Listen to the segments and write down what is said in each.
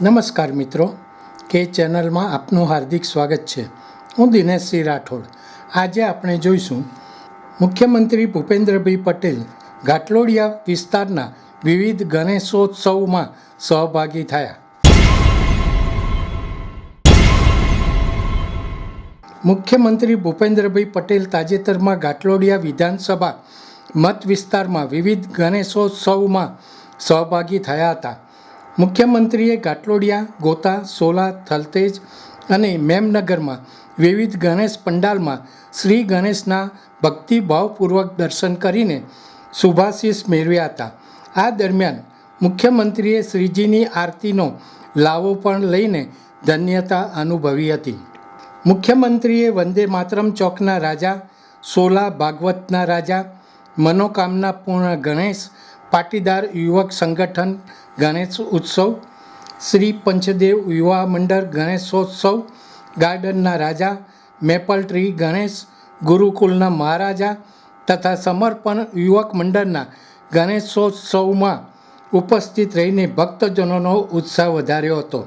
નમસ્કાર મિત્રો, કે ચેનલમાં આપનું હાર્દિક સ્વાગત છે. હું દિનેશસિંહ રાઠોડ. આજે આપણે જોઈશું મુખ્યમંત્રી ભૂપેન્દ્રભાઈ પટેલ ઘાટલોડિયા વિસ્તારના વિવિધ ગણેશોત્સવમાં સહભાગી થયા. મુખ્યમંત્રી ભૂપેન્દ્રભાઈ પટેલ તાજેતરમાં ઘાટલોડિયા વિધાનસભા મત વિસ્તારમાં વિવિધ ગણેશોત્સવમાં સહભાગી થયા હતા. મુખ્યમંત્રીએ ઘાટલોડિયા, ગોતા, સોલા, થલતેજ અને મેમનગરમાં વિવિધ ગણેશ પંડાલમાં શ્રી ગણેશના ભક્તિભાવપૂર્વક દર્શન કરીને શુભાશીષ મેળવ્યા હતા. આ દરમિયાન મુખ્યમંત્રીએ શ્રીજીની આરતીનો લાવો પણ લઈને ધન્યતા અનુભવી હતી. મુખ્યમંત્રીએ વંદે માતરમ ચોકના રાજા, સોલા ભાગવતના રાજા, મનોકામના પૂર્ણ ગણેશ, પાટીદાર યુવક સંગઠન ગણેશ ઉત્સવ, શ્રી પંચદેવ યુવા મંડળ ગણેશોત્સવ, ગાર્ડનના રાજા, મેપલ ટ્રી ગણેશ, ગુરુકુલના મહારાજા તથા સમર્પણ યુવક મંડળના ગણેશોત્સવમાં ઉપસ્થિત રહીને ભક્તજનોનો ઉત્સાહ વધાર્યો હતો.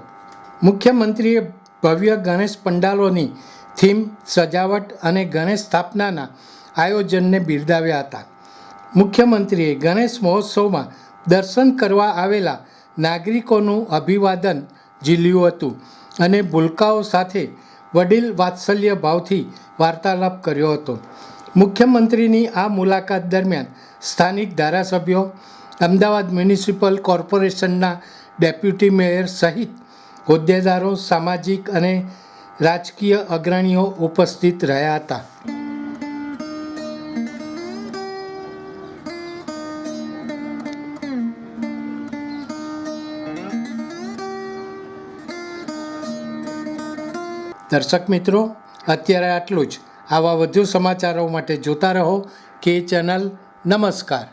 મુખ્યમંત્રીએ ભવ્ય ગણેશ પંડાલોની થીમ, સજાવટ અને ગણેશ સ્થાપનાના આયોજનને બિરદાવ્યા હતા. મુખ્યમંત્રીએ ગણેશ મહોત્સવમાં દર્શન કરવા આવેલા નાગરિકોનું અભિવાદન ઝીલ્યું હતું અને ભૂલકાઓ સાથે વડીલ વાત્સલ્ય ભાવથી વાર્તાલાપ કર્યો હતો. મુખ્યમંત્રીની આ મુલાકાત દરમિયાન સ્થાનિક ધારાસભ્યો, અમદાવાદ મ્યુનિસિપલ કોર્પોરેશનના ડેપ્યુટી મેયર સહિત હોદ્દેદારો, સામાજિક અને રાજકીય અગ્રણીઓ ઉપસ્થિત રહ્યા હતા. દર્શક મિત્રો, અત્યારે આટલું જ. આવા વધુ સમાચારો માટે જોતા રહો કે ચેનલ. નમસ્કાર.